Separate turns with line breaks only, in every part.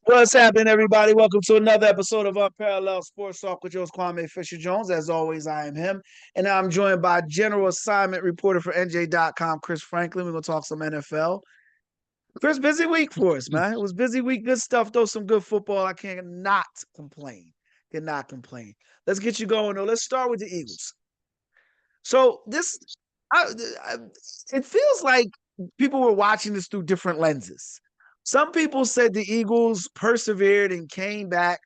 What's happening, everybody? Welcome to another episode of Unparalleled Sports Talk with yours, Kwame Fisher-Jones. As always, I am him. And I'm joined by General Assignment Reporter for NJ.com, Chris Franklin. We're going to talk some NFL. Chris, busy week for us, man. It was busy week. Good stuff, though. Some good football. I cannot complain. Cannot complain. Let's get you going, though. Let's start with the Eagles. So I, it feels like people were watching this through different lenses. Some people said the Eagles persevered and came back.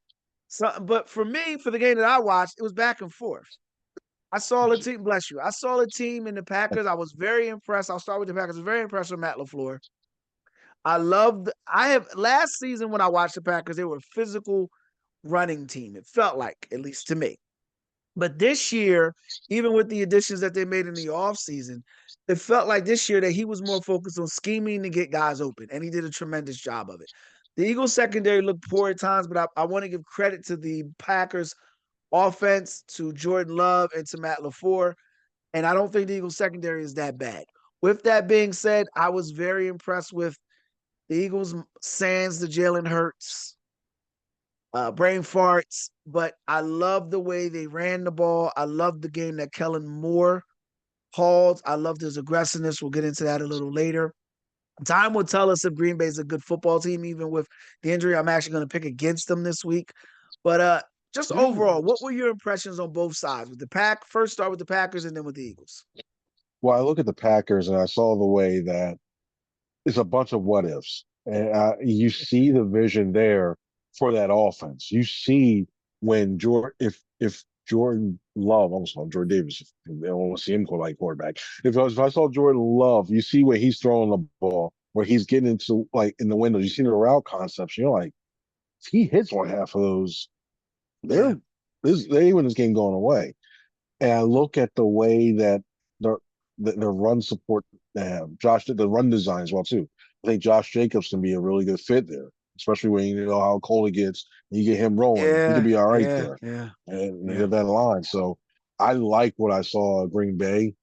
But for me, for the game that I watched, it was back and forth. I saw the team, bless you. I saw the team in the Packers. I was very impressed. I'll start with the Packers. I was very impressed with Matt LaFleur. I have last season when I watched the Packers, they were a physical running team. It felt like, at least to me. But this year, even with the additions that they made in the offseason, it felt like this year that he was more focused on scheming to get guys open, and he did a tremendous job of it. The Eagles secondary looked poor at times, but I want to give credit to the Packers offense, to Jordan Love, and to Matt LaFleur. And I don't think the Eagles secondary is that bad. With that being said, I was very impressed with the Eagles sans the Jalen Hurts brain farts, but I love the way they ran the ball. I love the game that Kellen Moore called. I loved his aggressiveness. We'll get into that a little later. Time will tell us if Green Bay is a good football team, even with the injury. I'm actually going to pick against them this week. But just overall, what were your impressions on both sides? With the Pack, first start with the Packers and then with the Eagles.
Well, I look at the Packers and I saw the way that it's a bunch of what ifs. And you see the vision there for that offense. You see when if Jordan Love, almost called Jordan Davis, I don't want to see him go like quarterback. If I saw Jordan Love, you see where he's throwing the ball, where he's getting into like in the windows. You see the route concepts. You're like, if he hits one half of those,
Yeah.
they even this game going away. And I look at the way that their their run support they have. The run design as well too. I think Josh Jacobs can be a really good fit there, especially when you know how cold it gets. You get him rolling, he could
Yeah.
be all right
Yeah.
there,
Yeah.
and they
Yeah.
have that line. So I like what I saw at Green Bay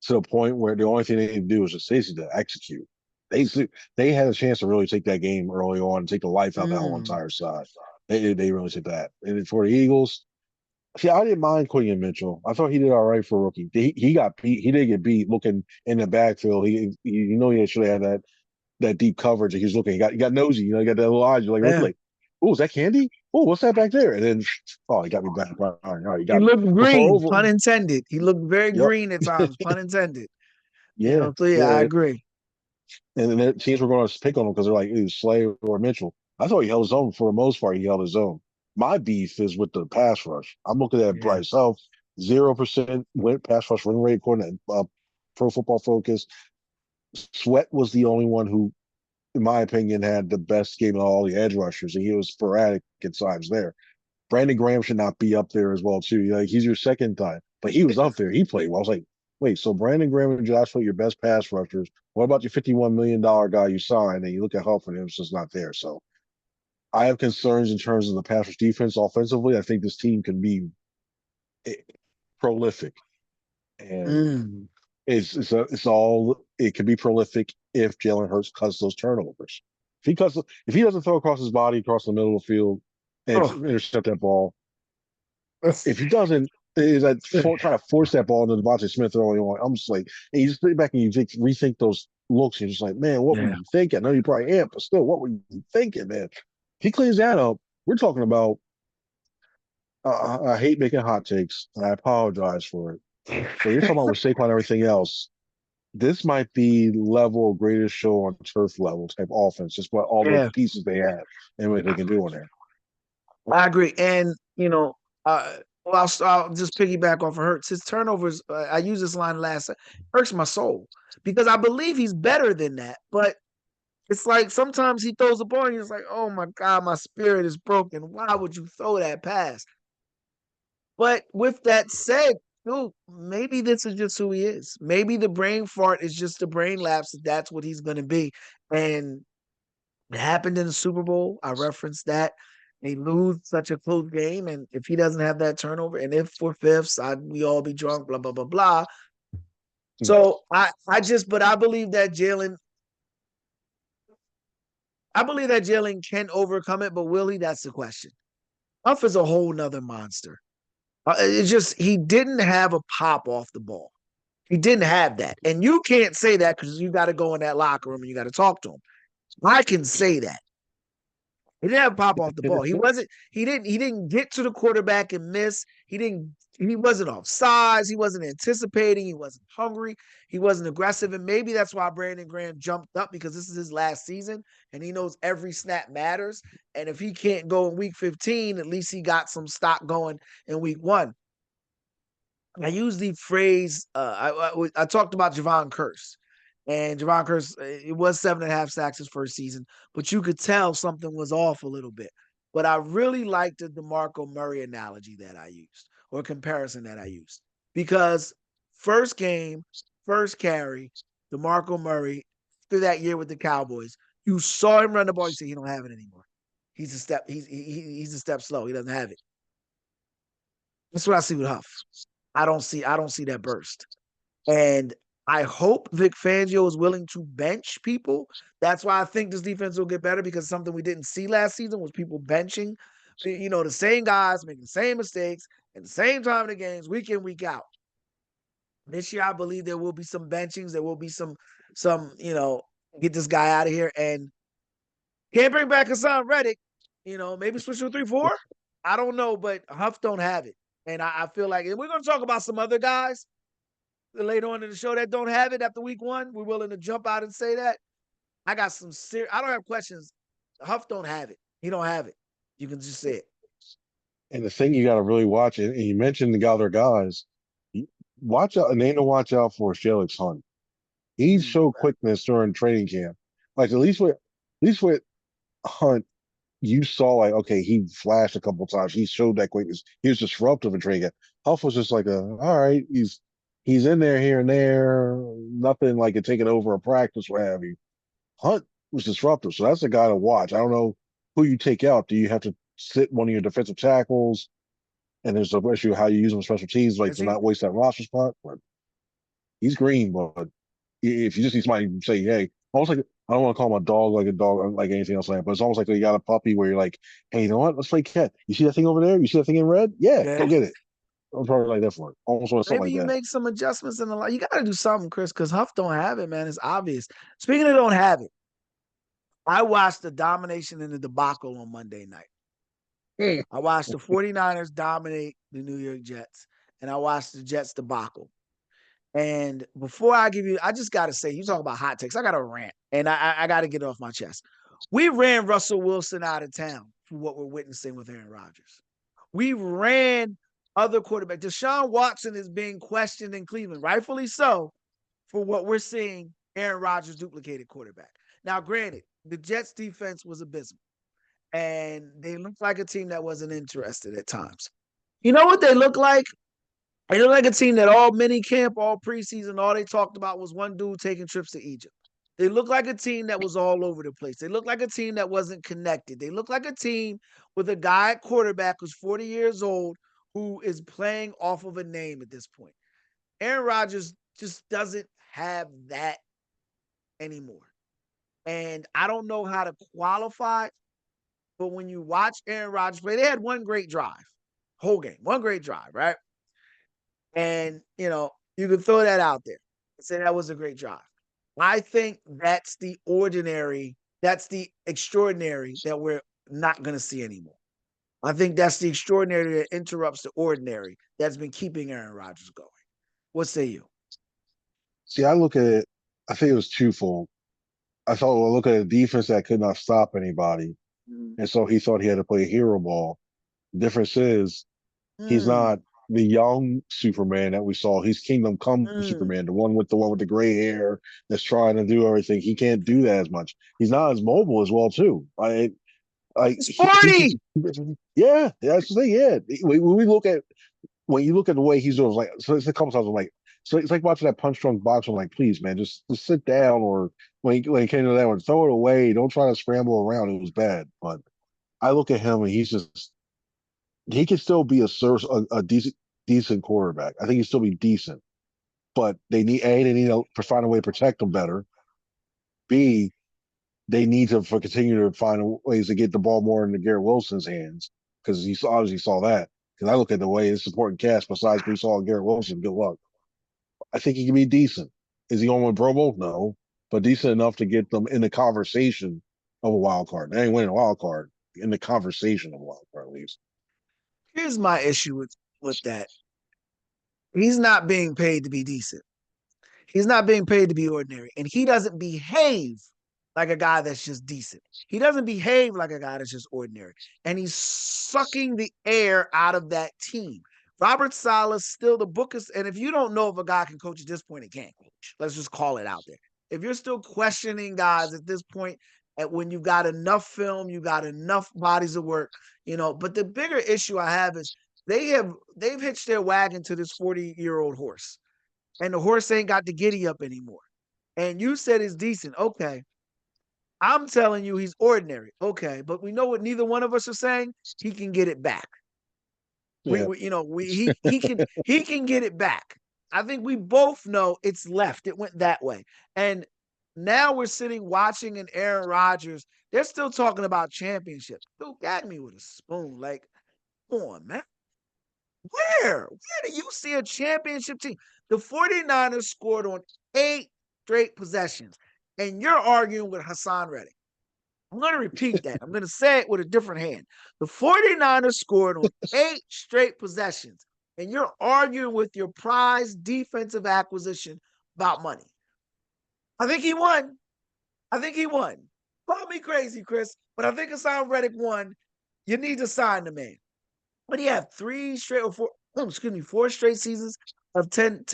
to the point where the only thing they need to do is just basically to execute. They they had a chance to really take that game early on and take the life out of that whole
Mm.
entire side. They really took that. And for the Eagles, see, I didn't mind Quinion Mitchell. I thought he did all right for a rookie. He got beat. He did get beat looking in the backfield. He should have had that deep coverage. He was looking. He got nosy. You know, he got that little eyes. You're like, really,
Yeah.
like, oh, is that Candy? Oh, what's that back there? And then, oh, he got me back. All right, he
He
got me.
looked
But for
green,
over,
pun intended. He looked very
yep,
green at times, pun intended.
yeah,
So yeah, I
yeah.
agree.
And then the teams were going to pick on him because they're like, it was Slay or Mitchell. I thought he held his own for the most part. He held his own. My beef is with the pass rush. I'm looking at
Yeah.
Bryce Huff, 0% win pass rush win rate according to Pro Football Focus. Sweat was the only one who, in my opinion, had the best game of all the edge rushers, and he was sporadic at times there. Brandon Graham should not be up there as well too. Like he's your second time, but he was up there. He played well. I was like, wait, so Brandon Graham and Josh Sweat, your best pass rushers. What about your $51 million guy you signed? And you look at Huff and him's just not there. So I have concerns in terms of the pass rush defense offensively. I think this team can be eh, prolific, and
Mm.
it's all it can be prolific if Jalen Hurts cuts those turnovers. If he doesn't throw across his body across the middle of the field and
Oh.
intercept that ball, if he doesn't, is that trying to force that ball into Devontae Smith early on. I'm just like, and you just think back and rethink those looks. You're just like, man, what were
Yeah.
you thinking? I know you probably am, but still, what were you thinking, man? If he cleans that up, we're talking about. I hate making hot takes, and I apologize for it. But you're talking about with Saquon and everything else. This might be level of greatest show on turf level type offense, just what all the
Yeah.
pieces they have and what they can do on there.
I agree. And, well, I'll just piggyback off of Hurts. His turnovers, I used this line last, hurts my soul because I believe he's better than that. But it's like sometimes he throws the ball and he's like, oh my God, my spirit is broken. Why would you throw that pass? But with that said, dude, maybe this is just who he is. Maybe the brain fart is just a brain lapse. That's what he's going to be. And it happened in the Super Bowl. I referenced that. They lose such a close game, and if he doesn't have that turnover, and if for fifths, we all be drunk, blah blah blah blah.
Hmm.
So but I believe that Jalen, I believe that Jalen can overcome it, but will he? That's the question. Huff is a whole nother monster. It's just he didn't have a pop off the ball. He didn't have that. And you can't say that because you got to go in that locker room and you got to talk to him. I can say that. He didn't have pop off the ball. He didn't get to the quarterback and miss. He wasn't off sides. He wasn't anticipating. He wasn't hungry. He wasn't aggressive. And maybe that's why Brandon Graham jumped up because this is his last season and he knows every snap matters. And if he can't go in week 15, at least he got some stock going in week 1. I use the phrase. I talked about Javon Curse, and Javon Curse. It was 7.5 sacks his first season, but you could tell something was off a little bit. But I really liked the DeMarco Murray analogy that I used, or comparison that I used, because first game, first carry, DeMarco Murray through that year with the Cowboys, you saw him run the ball. You say he don't have it anymore. He's a step slow. He doesn't have it. That's what I see with Huff. I don't see that burst. And I hope Vic Fangio is willing to bench people. That's why I think this defense will get better because something we didn't see last season was people benching, the same guys making the same mistakes at the same time in the games, week in, week out. This year, I believe there will be some benchings. There will be some, get this guy out of here. And can't bring back Hassan Reddick. Maybe switch to a 3-4. I don't know, but Huff don't have it. And I feel like, and we're going to talk about some other guys later on in the show that don't have it after week 1. We're willing to jump out and say that. I got some serious, I don't have questions. Huff don't have it. He don't have it. You can just say it.
And the thing you got to really watch, and you mentioned the other guys, watch out, a name to watch out for is Jalen Hunt. He showed quickness during training camp. Like at least with Hunt, you saw like, okay, he flashed a couple times. He showed that quickness. He was disruptive in training camp. Huff was just like all right, he's in there here and there, nothing like it taking over a practice, what have you. Hunt was disruptive, so that's a guy to watch. I don't know who you take out. Do you have to sit one of your defensive tackles? And there's an issue how you use him in special teams, like to not waste that roster spot. But he's green, but if you just need somebody to say, hey, almost like I don't want to call him a dog, like anything else like that, but it's almost like you got a puppy where you're like, hey, you know what? Let's play cat. You see that thing over there? You see that thing in red? Yeah,
Yeah.
go get it. I'm probably like that for it. Almost want something
Maybe
like
you
that.
make some adjustments in the line. You got to do something, Chris, because Huff don't have it, man. It's obvious. Speaking of don't have it, I watched the domination in the debacle on Monday night. I watched the 49ers dominate the New York Jets, and I watched the Jets debacle. And before I give you, I just got to say, you talk about hot takes. I got to rant, and I got to get it off my chest. We ran Russell Wilson out of town for what we're witnessing with Aaron Rodgers. We ran other quarterbacks. Deshaun Watson is being questioned in Cleveland, rightfully so, for what we're seeing Aaron Rodgers duplicated quarterback. Now, granted, the Jets defense was abysmal, and they looked like a team that wasn't interested at times. You know what they look like? They look like a team that all mini camp, all preseason, all they talked about was one dude taking trips to Egypt. They look like a team that was all over the place. They look like a team that wasn't connected. They look like a team with a guy at quarterback who's 40 years old who is playing off of a name at this point. Aaron Rodgers just doesn't have that anymore. And I don't know how to qualify, but when you watch Aaron Rodgers play, they had one great drive, whole game, one great drive, right? And, you can throw that out there and say that was a great drive. I think that's the ordinary, that's the extraordinary that we're not going to see anymore. I think that's the extraordinary that interrupts the ordinary that's been keeping Aaron Rodgers going. What say you?
See, I look at it, I think it was twofold. I look at a defense that could not stop anybody. And so he thought he had to play hero ball. The difference is he's not the young Superman that we saw. He's Kingdom Come Superman, the one with the gray hair that's trying to do everything. He can't do that as much. He's not as mobile as well, too.
It's 40.
Yeah, that's the thing. Yeah, when you look at the way he's doing, so it's a couple times I'm like, so it's like watching that punch drunk boxer. I'm like, please, man, just sit down. Or when he came to that one, throw it away. Don't try to scramble around. It was bad. But I look at him and he can still be a decent quarterback. I think he'll still be decent. But they need to find a way to protect him better. B, they need to continue to find ways to get the ball more into Garrett Wilson's hands because he obviously saw that. Because I look at the way his supporting cast, besides we saw Garrett Wilson, good luck. I think he can be decent. Is he on with Pro Bowl? No, but decent enough to get them in the conversation of a wild card. They ain't winning a wild card, in the conversation of a wild card at least.
Here's my issue with that. He's not being paid to be decent. He's not being paid to be ordinary. And he doesn't behave like a guy that's just decent. He doesn't behave like a guy that's just ordinary. And he's sucking the air out of that team. Robert Saleh still the book is, and if you don't know if a guy can coach at this point, he can't coach. Let's just call it out there. If you're still questioning guys at this point, when you've got enough film, you got enough bodies of work, But the bigger issue I have is they've hitched their wagon to this 40-year-old horse, and the horse ain't got the giddy up anymore. And you said it's decent. Okay. I'm telling you he's ordinary. Okay. But we know what neither one of us are saying. He can get it back.
Yeah.
He can get it back. I think we both know it's left. It went that way. And now we're sitting watching an Aaron Rodgers. They're still talking about championships. Dude, gag me with a spoon. Like, come on, man. Where? Where do you see a championship team? The 49ers scored on 8 straight possessions, and you're arguing with Hassan Reddick. I'm going to repeat that. I'm going to say it with a different hand. The 49ers scored on 8 straight possessions, and you're arguing with your prized defensive acquisition about money. I think he won. Call me crazy, Chris, but I think Hassan Reddick won. You need to sign the man. But he had 4 straight seasons of 10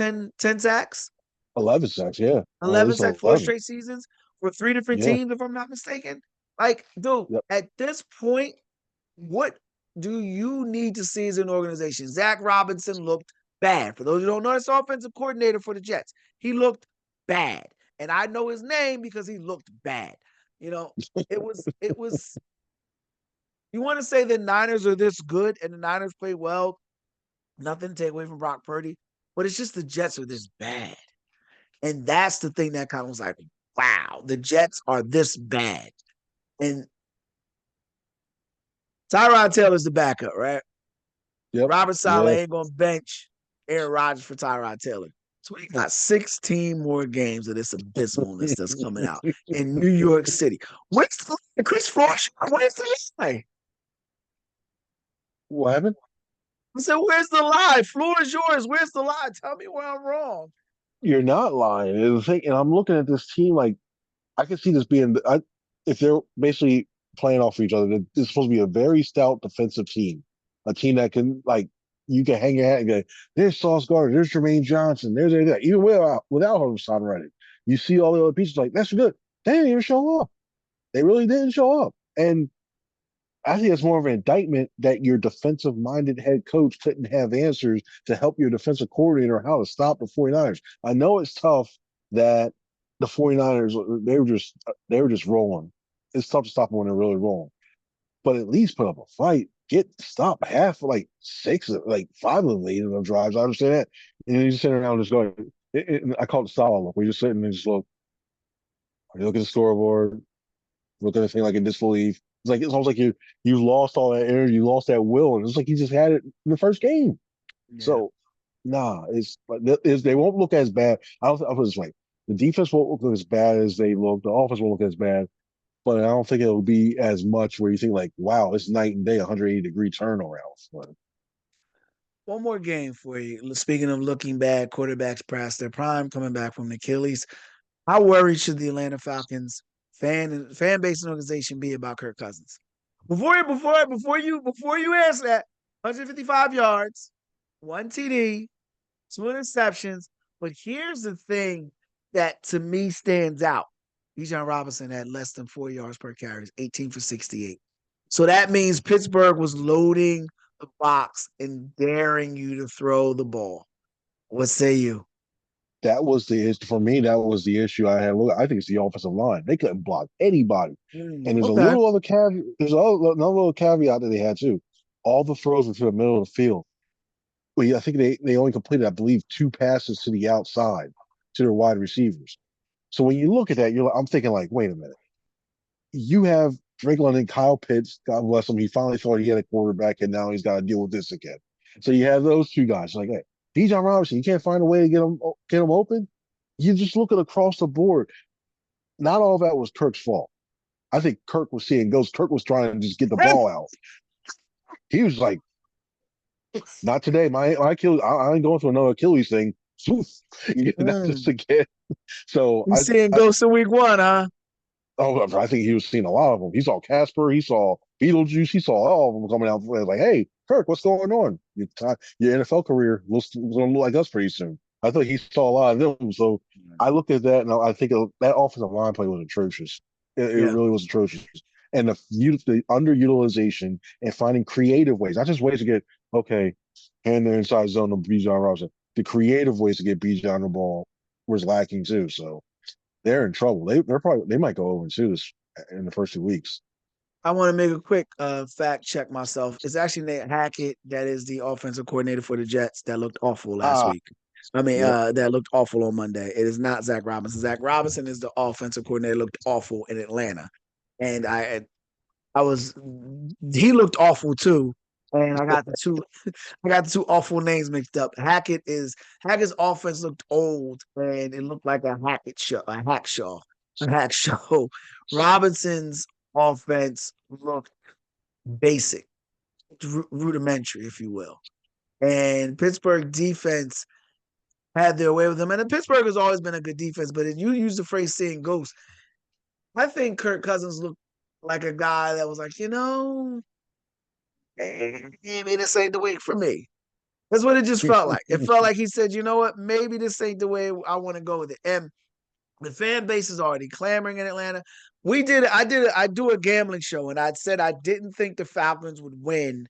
sacks.
11 sacks, yeah. At
11
least
sacks, 4
11.
straight seasons for 3 different
Yeah.
teams, if I'm not mistaken. Like, dude,
Yep.
at this point, what do you need to see as an organization? Zach Robinson looked bad. For those who don't know, that's offensive coordinator for the Jets. He looked bad. And I know his name because he looked bad. It was you want to say the Niners are this good and the Niners play well, nothing to take away from Brock Purdy, but it's just the Jets are this bad. And that's the thing that kind of was like, wow, the Jets are this bad. And Tyrod Taylor's the backup, right?
Yep.
Robert Saleh
Yeah.
ain't going to bench Aaron Rodgers for Tyrod Taylor. So we got 16 more games of this abysmalness that's coming out in New York City. Where's the Chris Frosh? Where's the lie?
What happened?
I said, where's the lie? Floor is yours. Where's the lie? Tell me where I'm wrong.
You're not lying. And I'm looking at this team like I can see this being if they're basically playing off of each other. It's supposed to be a very stout defensive team, a team that can you can hang your hat and go, there's Sauce Gardner, there's Jermaine Johnson, there's that. Even without Hassan Reddick, you see all the other pieces like that's good. They didn't even show up. They really didn't show up, and I think it's more of an indictment that your defensive minded head coach couldn't have answers to help your defensive coordinator how to stop the 49ers. I know it's tough that the 49ers they were just rolling. It's tough to stop them when they're really rolling. But at least put up a fight. Stop half like 5 of the lead in the drives. I understand that. And you just sit around and just going. I call it style look. We just sitting and just look. You look at the scoreboard, look at the thing like in disbelief. It's almost like you lost all that energy, you lost that will, and it's like you just had it in the first game.
Yeah.
So, nah, they won't look as bad. I'll put it this way: the defense won't look as bad as they look. The offense won't look as bad, but I don't think it'll be as much where you think like, wow, it's night and day, 180-degree turnaround. But
One more game for you. Speaking of looking bad, quarterbacks past their prime, coming back from Achilles. How worried should the Atlanta Falcons fan base and organization be about Kirk Cousins? Before you answer that, 155 yards, 1 TD, 2 interceptions. But here's the thing that to me stands out. Bijan Robinson had less than 4 yards per carry, 18 for 68. So that means Pittsburgh was loading the box and daring you to throw the ball. What say you?
that was the issue for me. That was the issue I had. I think it's the offensive line. They couldn't block anybody. And there's a
Okay.
little other caveat. There's another little caveat that they had too. All the throws were to the middle of the field. Well, yeah, I think they only completed, I believe, 2 passes to the outside to their wide receivers. So when you look at that, I'm thinking like, wait a minute. you have Drake London, Kyle Pitts, God bless him. He finally thought he had a quarterback, and now he's got to deal with this again. So you have those two guys. Like, hey, Bijan Robinson, you can't find a way to get him open. You just look at across the board. Not all of that was Kirk's fault. I think Kirk was seeing ghosts. Kirk was trying to just get the ball out. He was like, "Not today. My Achilles. I ain't going through another Achilles thing." That's just again. So
You seeing ghosts in week 1, huh?
I think he was seeing a lot of them. He saw Casper, he saw Beetlejuice, he saw all of them coming out. Like, hey, Kirk, what's going on? Your NFL career looks going to look like us pretty soon. I think he saw a lot of them. So I looked at that and I think that offensive line play was atrocious. It
Yeah.
really was atrocious. And the underutilization and finding creative ways, not just ways to get, okay, hand the inside zone to Bijan Robinson. The creative ways to get Bijan the ball was lacking too. So they're in trouble. They might go 0-2 in the first 2 weeks.
I want to make a quick fact check myself. It's actually Nate Hackett that is the offensive coordinator for the Jets that looked awful last
Ah,
week. I mean,
yep.
that looked awful on Monday. It is not Zach Robinson. Zach Robinson is the offensive coordinator. Looked awful in Atlanta, and I was he looked awful too. And I got the two awful names mixed up. Hackett's offense looked old and it looked like a hack show. Robinson's offense looked basic, rudimentary, if you will. And Pittsburgh defense had their way with them. And Pittsburgh has always been a good defense, but if you use the phrase seeing ghosts, I think Kirk Cousins looked like a guy that was like, maybe this ain't the week for me. That's what it just felt like. It felt like he said, you know what, maybe this ain't the way I want to go with it. And the fan base is already clamoring in Atlanta. I do a gambling show, and I said I didn't think the Falcons would win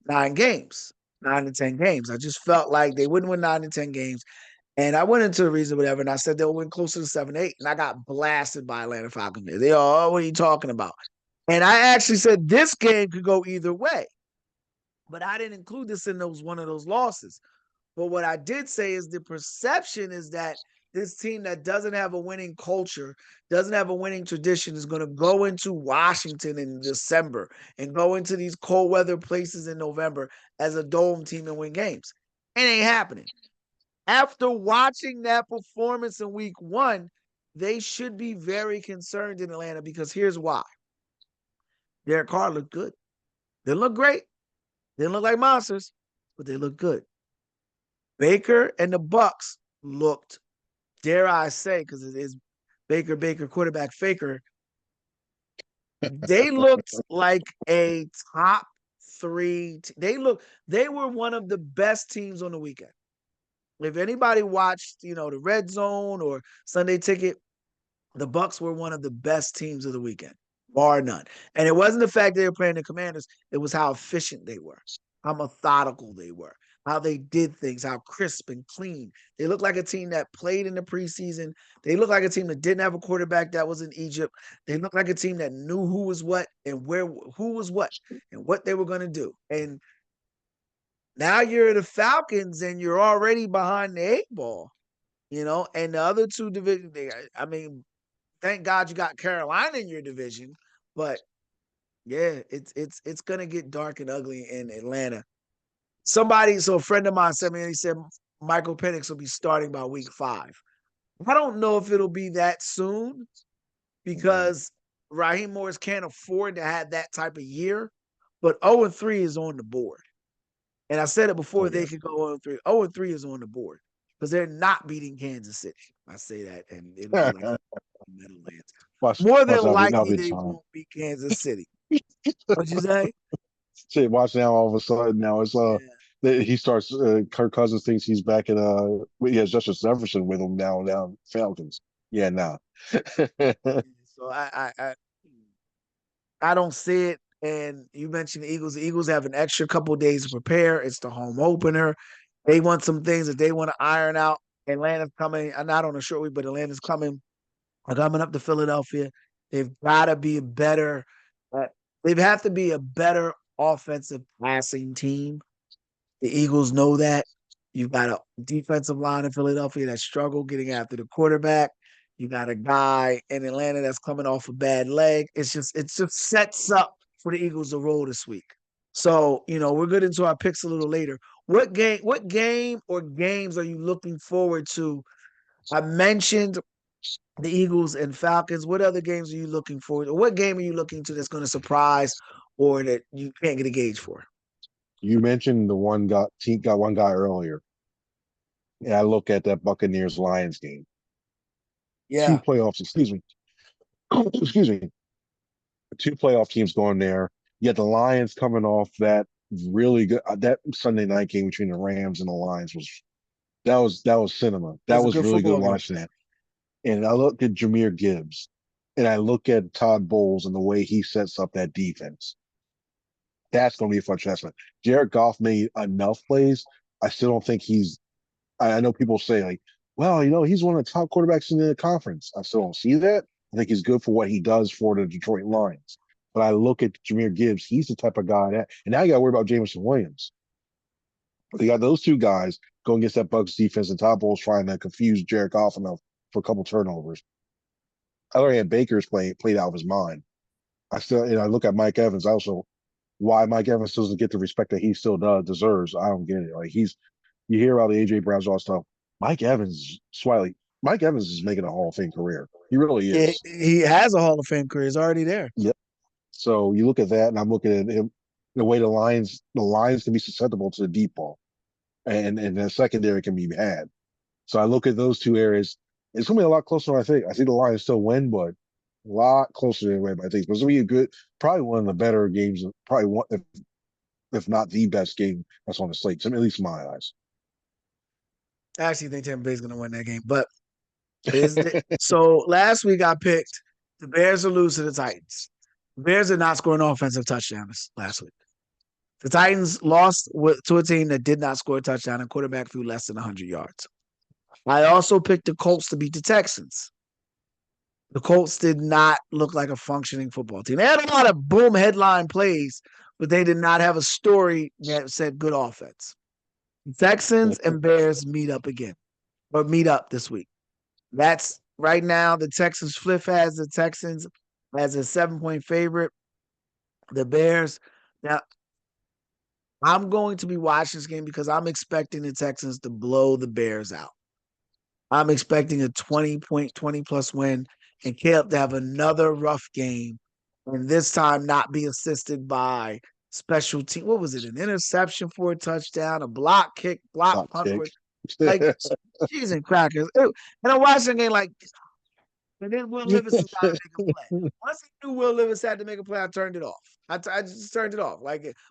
9 games, 9 to 10 games. I just felt like they wouldn't win 9 to 10 games. And I went into the reason, whatever, and I said they'll win closer to 7, 8. And I got blasted by Atlanta Falcons. They all, oh, what are you talking about? And I actually said this game could go either way. But I didn't include this in one of those losses. But what I did say is the perception is that this team that doesn't have a winning culture, doesn't have a winning tradition, is going to go into Washington in December and go into these cold weather places in November as a dome team and win games. It ain't happening. After watching that performance in week 1, they should be very concerned in Atlanta because here's why. Derek Carr looked good. They look great. They didn't look like monsters, but they look good. Baker and the Bucks looked, dare I say, because it is Baker, quarterback faker. They looked like a top 3. They were one of the best teams on the weekend. If anybody watched, the Red Zone or Sunday Ticket, the Bucks were one of the best teams of the weekend, bar none. And it wasn't the fact they were playing the Commanders, it was how efficient they were, how methodical they were, how they did things, how crisp and clean. They looked like a team that played in the preseason. They looked like a team that didn't have a quarterback that was in Egypt. They looked like a team that knew who was what and who was what and what they were going to do. And now you're the Falcons and you're already behind the 8 ball, and the other two divisions, I mean, thank God you got Carolina in your division, but yeah, it's gonna get dark and ugly in Atlanta. A friend of mine sent me and he said Michael Penix will be starting by week 5. I don't know if it'll be that soon because Raheem Morris can't afford to have that type of year, but 0-3 is on the board. And I said it before
Oh yeah.
they could go 0-3. 0-3 is on the board because they're not beating Kansas City. I say that, and it'll be like Meadowlands. More
Watch
than
now
likely,
be
they
time.
won't beat Kansas City. What'd you say?
Shit, watch now. All of a sudden, now it's
Yeah.
he starts. Kirk Cousins thinks he's back in he has Justin Jefferson with him now Falcons. Yeah, now.
So I don't see it. And you mentioned the Eagles. The Eagles have an extra couple of days to prepare. It's the home opener. They want some things that they want to iron out. Atlanta's coming, not on a short week, but Atlanta's coming up to Philadelphia. They've got to be better. Uh, they have to be a better offensive passing team. The Eagles know that. You've got a defensive line in Philadelphia that struggle getting after the quarterback. You got a guy in Atlanta that's coming off a bad leg. It just sets up for the Eagles to roll this week. So, we're good into our picks a little later. What game or games are you looking forward to? I mentioned the Eagles and Falcons. What other games are you looking forward to? What game are you looking to that's going to surprise or that you can't get a gauge for?
You mentioned the one got one guy earlier, and I look at that Buccaneers Lions game. Two
Yeah,
playoffs, excuse me, excuse me, two playoff teams going there. Yet the Lions coming off that really good that Sunday night game between the Rams and the Lions was cinema.
it
That
was a
was
good
really good
football game.
watching that. And I look at Jameer Gibbs, and I look at Todd Bowles and the way he sets up that defense. That's going to be a fun testament. Jared Goff made enough plays. I still don't think he's. I know people say like, well, he's one of the top quarterbacks in the conference. I still don't see that. I think he's good for what he does for the Detroit Lions. But I look at Jameer Gibbs. He's the type of guy and now you got to worry about Jameson Williams. You got those two guys going against that Bucks defense, and Todd Bowles trying to confuse Jared Goff enough for a couple turnovers. I already had Baker's played out of his mind. I look at Mike Evans. Also, why Mike Evans doesn't get the respect that he still deserves. I don't get it. Like you hear about the AJ Brown's all stuff. Mike Evans, Swiley. Mike Evans is making a Hall of Fame career. He really
Yeah,
is.
he has a Hall of Fame career. He's already there.
Yep. So you look at that, and I'm looking at him the way the Lions can be susceptible to the deep ball, and the secondary can be bad. So I look at those two areas. It's going to be a lot closer than I think. I think the Lions still win, but a lot closer than I think. It's going to be probably one of the better games, probably one, if not the best game that's on the slate, at least in my eyes.
I actually think Tampa Bay's going to win that game. But so last week I picked the Bears to lose to the Titans. The Bears did not score an offensive touchdown last week. The Titans lost to a team that did not score a touchdown and quarterback threw less than 100 yards. I also picked the Colts to beat the Texans. The Colts did not look like a functioning football team. They had a lot of boom headline plays, but they did not have a story that said good offense. Texans and Bears meet up again, or meet up this week. That's right now. The Texans flip has the Texans as a 7-point favorite. The Bears. Now, I'm going to be watching this game because I'm expecting the Texans to blow the Bears out. I'm expecting a 20-point, 20 plus win, and Caleb to have another rough game, and this time not be assisted by special team. What was it? An interception for a touchdown, a block kick, block
Hot
punt for
take.
it. Like, cheese and crackers. And I'm watching the game like, and then Will Levis has got to make a play. Once he knew Will Levis had to make a play, I turned it off. I just turned it off.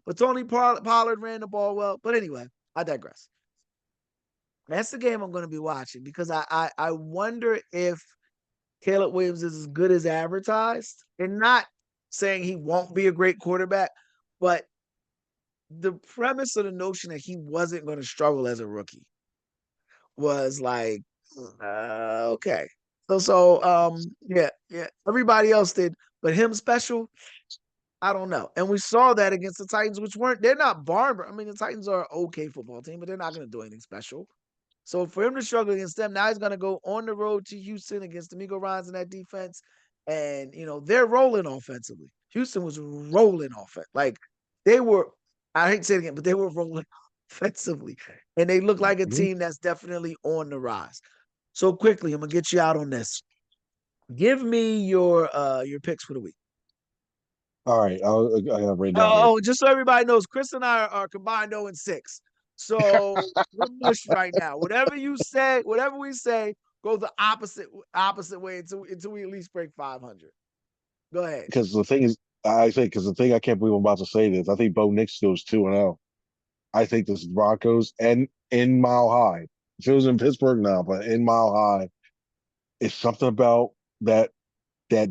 But Tony Pollard ran the ball well. But anyway, I digress. That's the game I'm going to be watching because I wonder if Caleb Williams is as good as advertised, and not saying he won't be a great quarterback, but the premise of the notion that he wasn't going to struggle as a rookie was like, okay. Yeah. Everybody else did, but him special, I don't know. And we saw that against the Titans, they're not barber. I mean, the Titans are an okay football team, but they're not going to do anything special. So for him to struggle against them, now he's going to go on the road to Houston against D'Amico Ryans in that defense. And, they're rolling offensively. Houston was rolling offense. Like they were, I hate to say it again, but they were rolling offensively. And they look like a team that's definitely on the rise. So quickly, I'm going to get you out on this. Give me your picks for the week.
All right, I have written down here.
Oh, just so everybody knows, Chris and I are combined 0-6. So we're mush right now. Whatever you say, whatever we say, go the opposite way until we at least break 500. Go ahead.
Because the thing is, because the thing I can't believe I'm about to say this. I think Bo Nix goes 2-0. I think this Broncos and in Mile High. If it was in Pittsburgh now, but in Mile High, it's something about that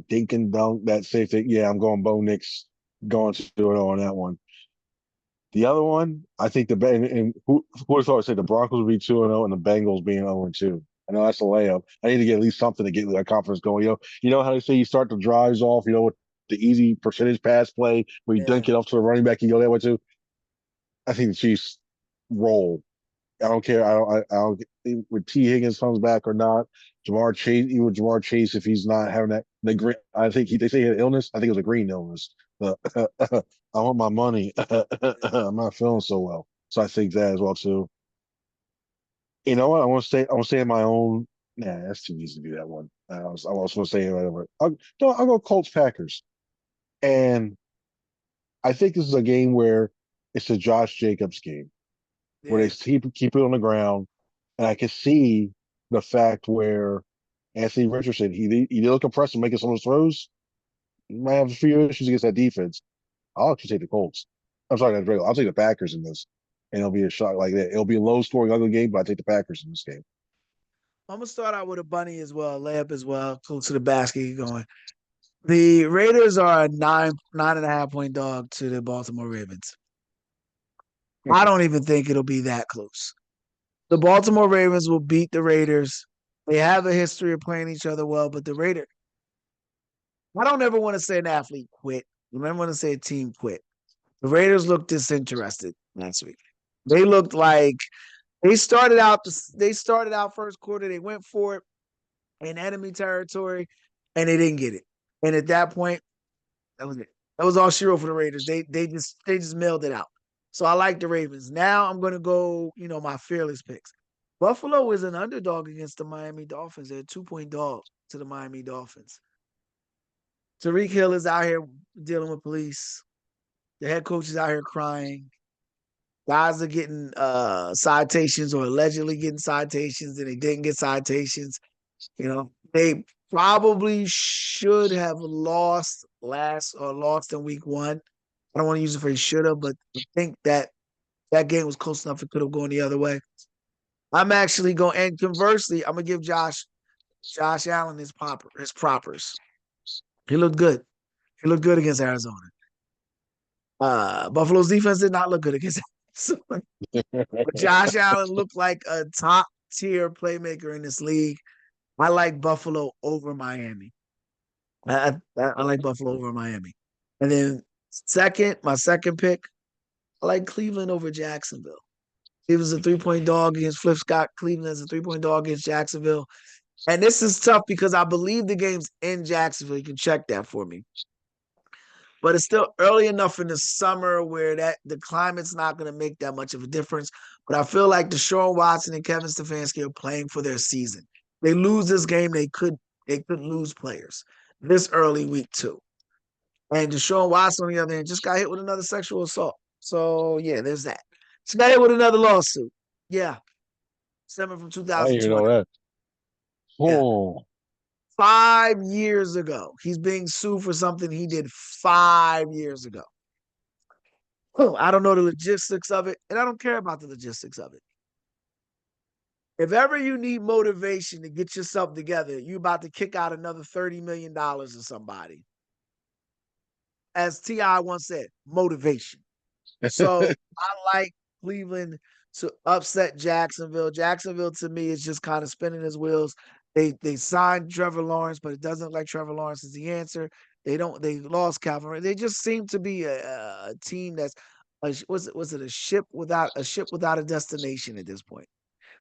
dink and dunk, that safe thing. Yeah, I'm going Bo Nix going 2-0 on that one. The other one, I think and who would have say the Broncos would be 2-0 and the Bengals being 0-2. I know that's a layup. I need to get at least something to get that confidence going. You know how they say you start the drives off, with the easy percentage pass play where you
Yeah.
dunk it off to the running back and go that way too. I think the Chiefs roll. I don't care. I don't. When T Higgins comes back or not, Jamar Chase, even with Jamar Chase, if he's not having that the green, I think they say he had illness. I think it was a green illness. But I want my money. I'm not feeling so well, so I think that as well too. You know what? I want to stay. I want to stay in my own. Nah, that's too easy to do that one. I was going to say whatever. No, I'll go Colts Packers, and I think this is a game where it's a Josh Jacobs game where
Yeah.
they keep it on the ground, and I can see the fact where Anthony Richardson he did look impressive making some of those throws. He might have a few issues against that defense. I'll actually take the Colts. I'm sorry, that's regular. I'll take the Packers in this, and it'll be a shot like that. It'll be a low scoring, ugly game, but I take the Packers in this game.
I'm gonna start out with a bunny as well, layup as well, close to the basket going. The Raiders are a 9.5 point dog to the Baltimore Ravens. I don't even think it'll be that close. The Baltimore Ravens will beat the Raiders. They have a history of playing each other well, but the Raiders, I don't ever want to say an athlete quit. I never want to say a team quit. The Raiders looked disinterested last week. They looked like they started out first quarter, they went for it in enemy territory, and they didn't get it. And at that point, that was it. That was all she wrote for the Raiders. They just mailed it out. So I like the Ravens. Now I'm gonna go, my fearless picks. Buffalo is an underdog against the Miami Dolphins. They're a 2 point dog to the Miami Dolphins. Tariq Hill is out here dealing with police. The head coach is out here crying. Guys are getting citations or allegedly getting citations, and they didn't get citations. They probably should have lost in week one. I don't want to use the phrase should have, but I think that game was close enough. It could have gone the other way. I'm actually going, and conversely, I'm gonna give Josh Allen his propers. He looked good. He looked good against Arizona. Buffalo's defense did not look good against Arizona. But Josh Allen looked like a top tier playmaker in this league. I like Buffalo over Miami. I like Buffalo over Miami. And then my second pick, I like Cleveland over Jacksonville. He was a 3 point dog against Flip Scott. Cleveland is a 3 point dog against Jacksonville. And this is tough because I believe the game's in Jacksonville. You can check that for me. But it's still early enough in the summer where that the climate's not going to make that much of a difference. But I feel like Deshaun Watson and Kevin Stefanski are playing for their season. They lose this game, they could lose players this early week two. And Deshaun Watson, on the other hand, just got hit with another sexual assault. So yeah, there's that. Just got hit with another lawsuit. Yeah, stemming from
I didn't even know
2020.
that.
Yeah,
Oh,
5 years ago, he's being sued for something he did 5 years ago. I don't know the logistics of it, and I don't care about the logistics of it. If ever you need motivation to get yourself together, you about to kick out another $30 million to somebody. As T.I. once said, motivation. So I like Cleveland to upset Jacksonville. Jacksonville to me is just kind of spinning his wheels. They signed Trevor Lawrence, but it doesn't look like Trevor Lawrence is the answer. They lost Calvin. They just seem to be a team that's was it a ship without a destination at this point.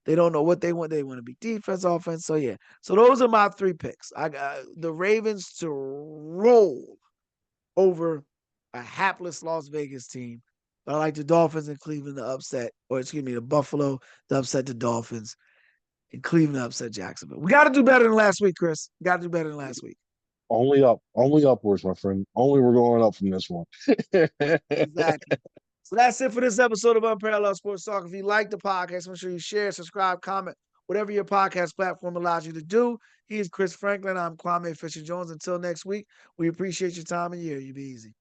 They don't know what they want. They want to be defense, offense. So yeah. So those are my three picks. I got the Ravens to roll over a hapless Las Vegas team. But I like the Dolphins and Cleveland to upset, or excuse me, the Buffalo to upset the Dolphins and Cleveland to upset Jacksonville. We got to do better than last week, Chris. We got to do better than last week.
only upwards, my friend. Only we're going up from this one.
Exactly. So that's it for this episode of Unparalleled Sports Talk. If you like the podcast, make sure you share, subscribe, comment, whatever your podcast platform allows you to do. He's Chris Franklin. I'm Kwame Fisher Jones. Until next week, we appreciate your time and year. You be easy.